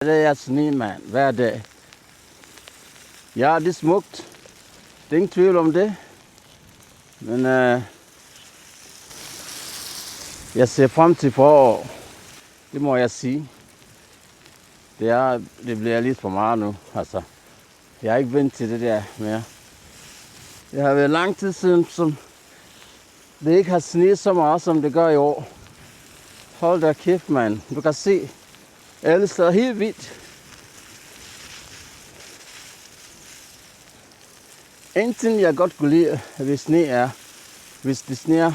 Det er sne, mand. Hver dag. Ja, det er smukt. Det er ingen tvivl om det. Men jeg ser frem til forår. Det må jeg sige. Det bliver lidt for meget nu. Altså, jeg har ikke vendt til det der mere. Det har været lang tid siden, som det ikke har sneet så meget, som det gør i år. Hold da kæft, mand. Du kan se, alle steder helt hvidt. En ting, jeg godt kunne lide ved sne er, hvis det sneer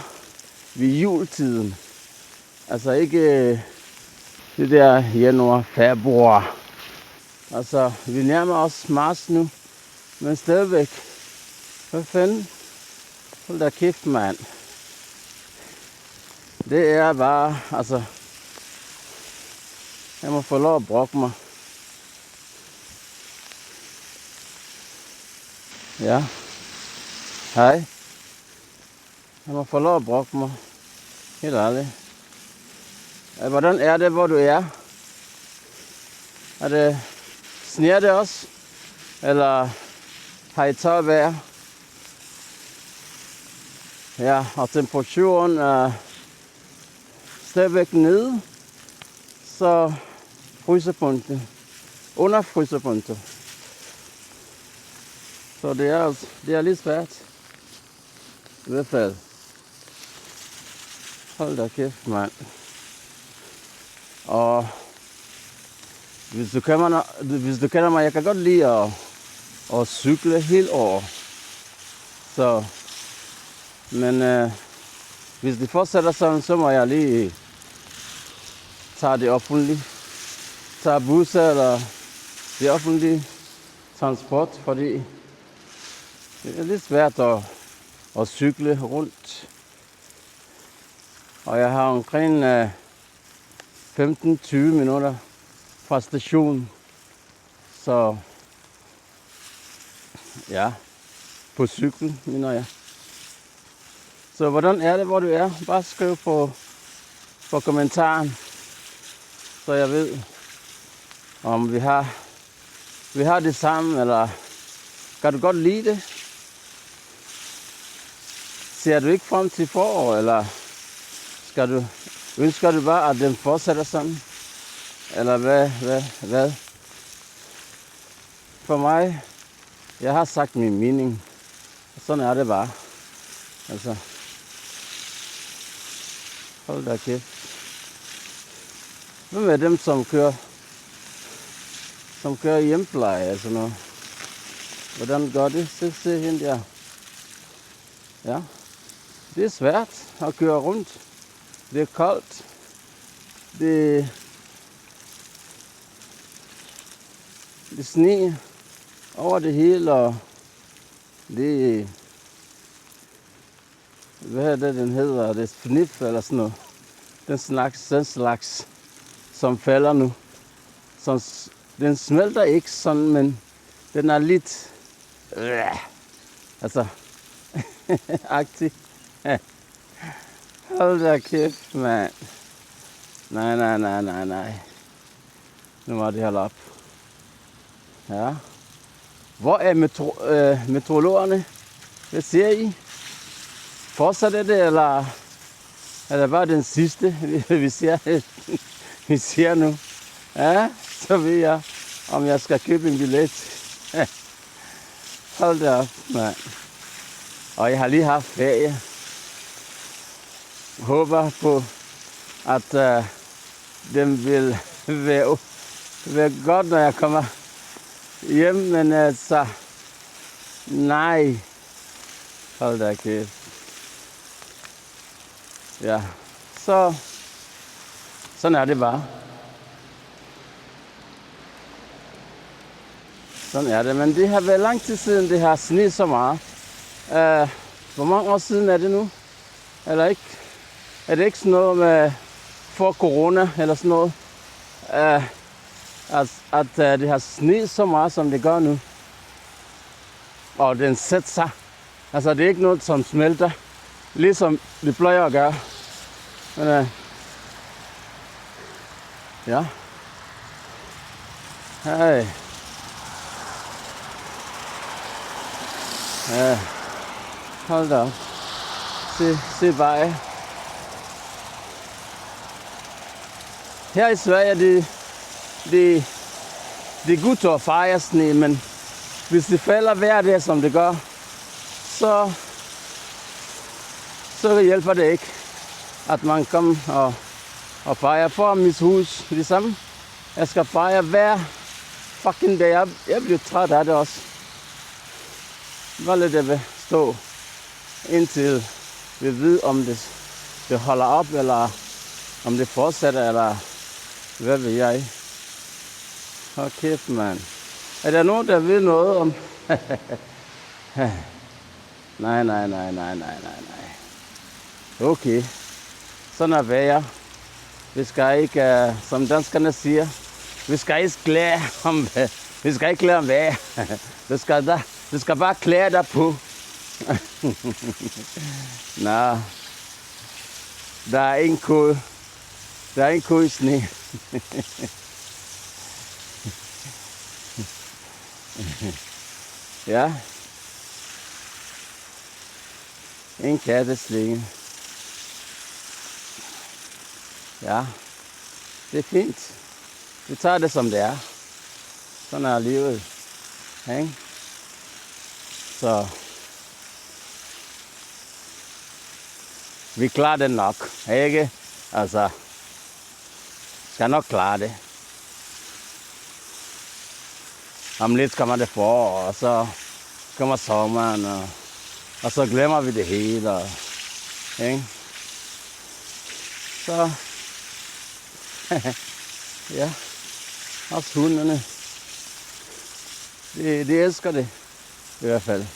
ved juletiden. Altså ikke det der januar, februar. Altså, vi nærmer os marts nu, men stadigvæk. Hvad fanden? Hold da kæft, mand. Det er bare, altså, jeg må få lov at brokke mig. Ja. Hej. Jeg må få lov at brokke mig. Helt ærligt. Hvordan er det, hvor du er? Er det sneer det også? Eller har I tørt vejr? Ja, og temperaturen er stadigvæk nede. Så frysepunktet. Under frysepunktet. Så det er lidt svært. I hvert fald. Hold da kæft, mand. Og hvis du kender mig, jeg kan godt lide at cykle helt over. Så, men hvis det fortsætter sådan, så må jeg lige tage det offentlige. Tage busser eller det offentlige transport, fordi det er lidt svært at cykle rundt. Og jeg har omkring 15-20 minutter fra stationen. Så ja, på cykel, mener jeg. Så hvordan er det, hvor du er? Bare skriv på kommentaren, så jeg ved, om vi har det sammen, eller kan du godt lide det? Ser du ikke frem til forår, eller ønsker du bare, at den fortsætter sådan? Eller hvad? For mig, jeg har sagt min mening. Sådan er det bare. Altså, hold da kæft. Hvem er dem, som kører hjempleje og sådan noget? Hvordan gør det? Se hende der. Ja, det er svært at køre rundt. Det er koldt. Det sne over det hele, og det, hvad er det, den hedder? Det er fnif eller sådan noget. Den slags, som falder nu. Den smelter ikke sådan, men den er lidt, altså, agtig. Hold da kæft, mand. Nej. Nu må det holde op. Ja. Hvor er meteorologerne? Hvad siger I? Fortsætter det, eller er det bare den sidste, vi ser nu? Ja, så ved jeg, om jeg skal købe en billet. Hold da op, mand. Og jeg har lige haft ferie. Håber på, at den vil være godt, når jeg kommer hjem, men altså, nej. Hold da kæft. Ja, sådan er det bare. Sådan er det, men det har været lang tid siden, det har sneet så meget. Hvor mange år siden er det nu? Eller ikke? Er det ikke sådan noget med for corona eller sådan noget? At det har sneet så meget, som det gør nu. Og den sætter sig. Altså det er ikke noget, som smelter. Ligesom det plejer at gøre. Men ja. Hey. Ja. Hold da op. Se bare. Her i Sverige, det er godt at fejre sne, men hvis det falder hver dag, som det gør, så hjælper det ikke, at man kommer og fejrer for mit hus. Det samme. Jeg skal fejre hver fucking dag. Jeg bliver træt af det også. Hvor lidt jeg vil stå, indtil vi ved, om det holder op, eller om det fortsætter, eller hvad ved jeg. Hold kæft, mand. Er der nogen, der ved noget om... Nej. Okay. Sådan er vejr. Vi skal ikke, som danskerne siger, vi skal ikke klæde om vejr. Du skal bare klæde dig på. Nå. Der er en ko. Der er en ko i sne. Ja. En katteslinge. Ja. Det er fint. Vi tager det som det er. Sådan er livet. Ikke? Så vi klarer det nok, ikke? Altså, skal nok klare det. Om lidt kommer det forår, og så kommer sommeren, og så glemmer vi det hele. Og, ikke? Så, ja, også hundene. De elsker det, i hvert fald.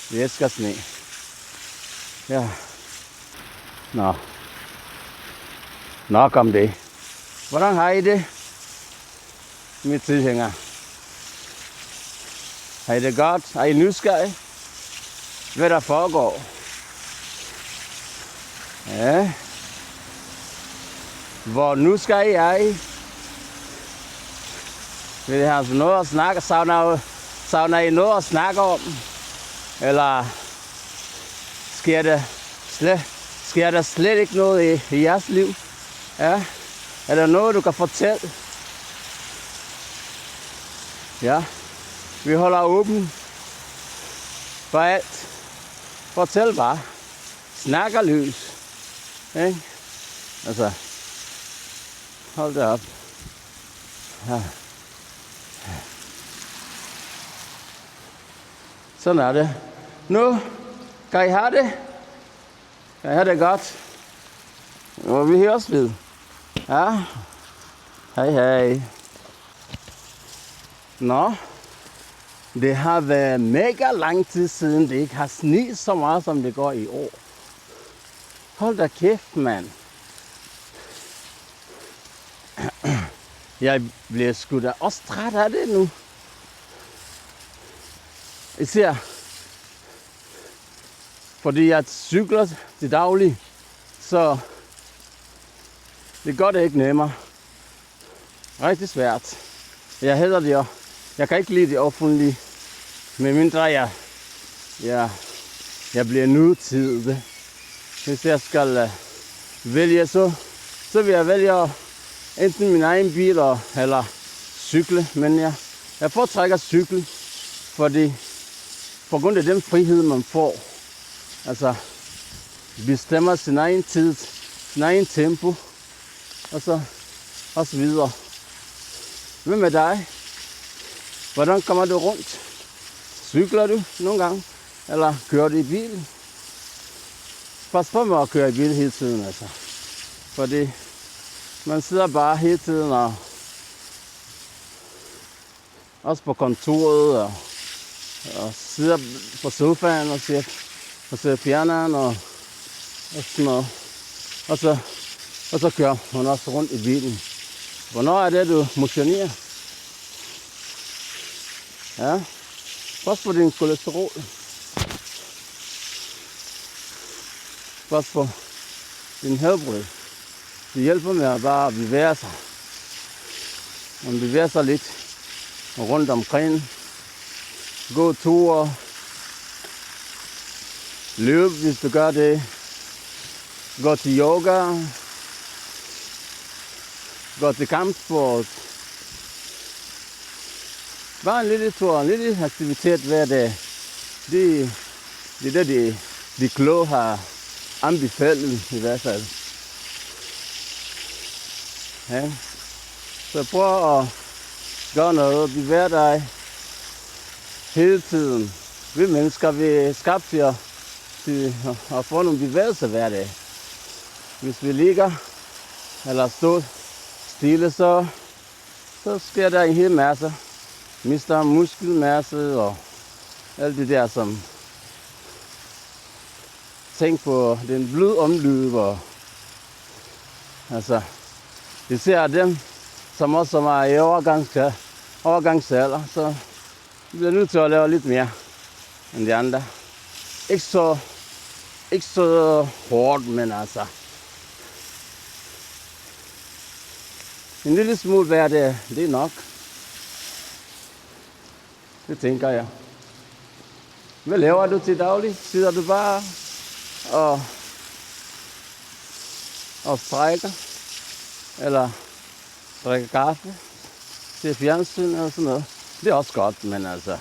De elsker sne. Ja. Nå. Nok om det. Hvordan har I det, mine tilhængere? Har I det godt? Er I nysgerrige? Hvad der foregår? Ja. Hvor nysgerrige er I? Vil I have noget at snakke? Savner I noget at snakke om? Eller sker der slet ikke noget i jeres liv? Ja. Er der noget, du kan fortælle? Ja. Vi holder åben for alt. Fortæl bare. Snakker løs. Ikke? Altså. Hold det op. Ja. Sådan er det. Nu kan I have det. Kan I have det godt. Og vi høres ved. Ja. Hej. Nå. Det har været mega lang tid siden, det ikke har sneet så meget, som det går i år. Hold da kæft, mand. Jeg bliver sgu da også træt af det nu. Især fordi jeg cykler til daglig, så det gør det ikke nemmere. Rigtig svært. Jeg hader det jo. Jeg kan ikke lide det offentlige, medmindre jeg bliver nødt til det. Hvis jeg skal vælge, så vil jeg vælge enten min egen bil eller cykle. Men jeg foretrækker cykel, fordi på grund af den frihed, man får, altså bestemmer sin egen tid, sin egen tempo, og så videre. Hvad med dig? Hvordan kommer du rundt? Cykler du nogle gange? Eller kører du i bil? Pas på med at køre i bil hele tiden, altså. Fordi man sidder bare hele tiden og også på kontoret og sidder på sofaen og ser fjerneren og sådan noget. Og så kører man også rundt i bilen. Hvornår er det, du motionerer? Ja. Pas på din kolesterol. Pas på din helbred. Det hjælper med at bare bevæge sig. Man bevæger sig lidt rundt omkring. Gå ture. Løb, hvis du gør det. Gå til yoga. Gå til kampsport. Bare en lille tur, en lille aktivitet hver dag. Det er det, de kloge har anbefalet i hvert fald. Ja. Så prøv at gøre noget, bevæge dig hele tiden. Vi mennesker, vi er skabt til at få nogle bevægelser hver dag. Hvis vi ligger eller står stille, så sker der en hel masse. Mister muskelmasse og alt det der, som tænk på den blodomløb. Altså, vi ser dem, som også er i overgangsalder, så vi bliver nødt til at lave lidt mere end de andre. Ikke så hårdt, men altså en lille smule hver dag, det er nok. Det tænker jeg. Hvad laver du til daglig? Sidder du bare og strækker? Eller drikker kaffe? Ser fjernsyn eller sådan noget? Det er også godt, men altså,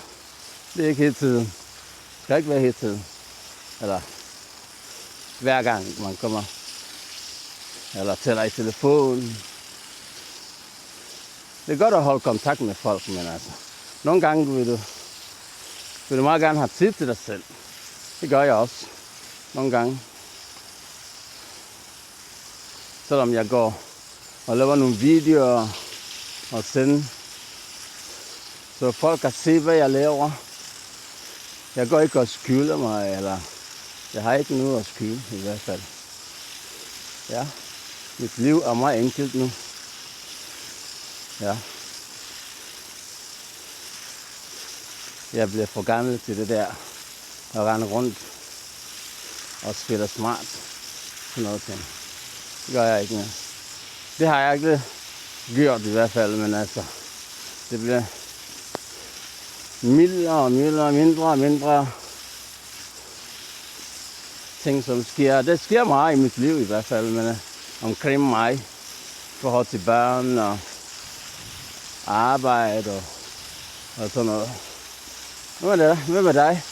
det er ikke hele tiden. Det skal ikke være hele tiden. Eller hver gang man kommer. Eller tæller i telefonen. Det er godt at holde kontakt med folk, men altså, nogle gange vil du meget gerne have tid til dig selv. Det gør jeg også. Nogle gange. Selvom jeg går og laver nogle videoer og sender, så folk kan se, hvad jeg laver. Jeg går ikke og skylder mig, eller jeg har ikke noget at skylde i hvert fald. Ja, mit liv er meget enkelt nu. Ja. Jeg bliver for gammel til det der at rende rundt og spille smart. Sådan noget ting. Det gør jeg ikke mere. Det har jeg ikke gjort i hvert fald, men altså, det bliver mindre og mindre ting, som sker. Det sker meget i mit liv i hvert fald, men omkring mig, i forhold til børn og arbejde og sådan noget. Hvad med dig?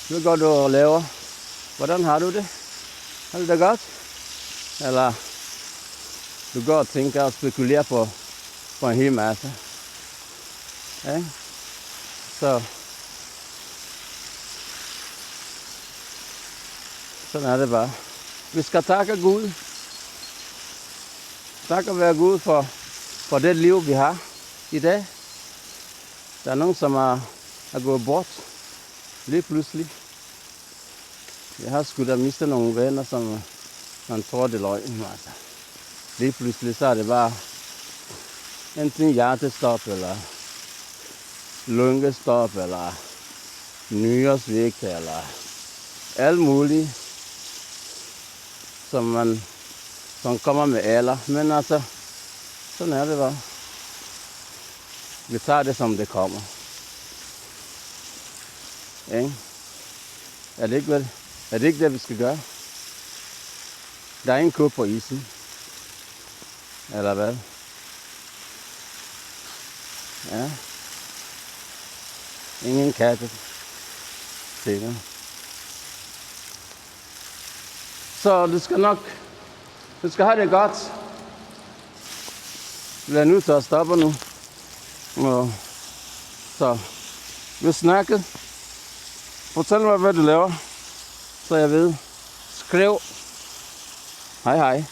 Hvad går du og laver? Hvordan har du det? Har du det godt? Eller du går og tænker og spekulerer på en hel masse? Ja? Så sådan er det bare. Vi skal takke Gud. Tak og være Gud for det liv, vi har i dag. Der er nogen, som er gået bort lige pludselig. Jeg har sgu da mistet nogle venner, som man tror, det er løgn. Altså. Lige pludselig så er det bare enten hjertestop, eller lungestop, eller nyresvigt, eller alt muligt, som kommer med alder. Men altså, sådan er det bare. Vi tager det, som det kommer. Ikke? Er det ikke det, vi skal gøre? Der er ingen ko på isen. Eller hvad? Ja. Ingen katte. Sikkert. Så du skal have det godt. Vi er nødt til at stoppe nu. Så vi snakker. Fortæl mig, hvad du laver, så jeg ved. Skriv. Hej hej.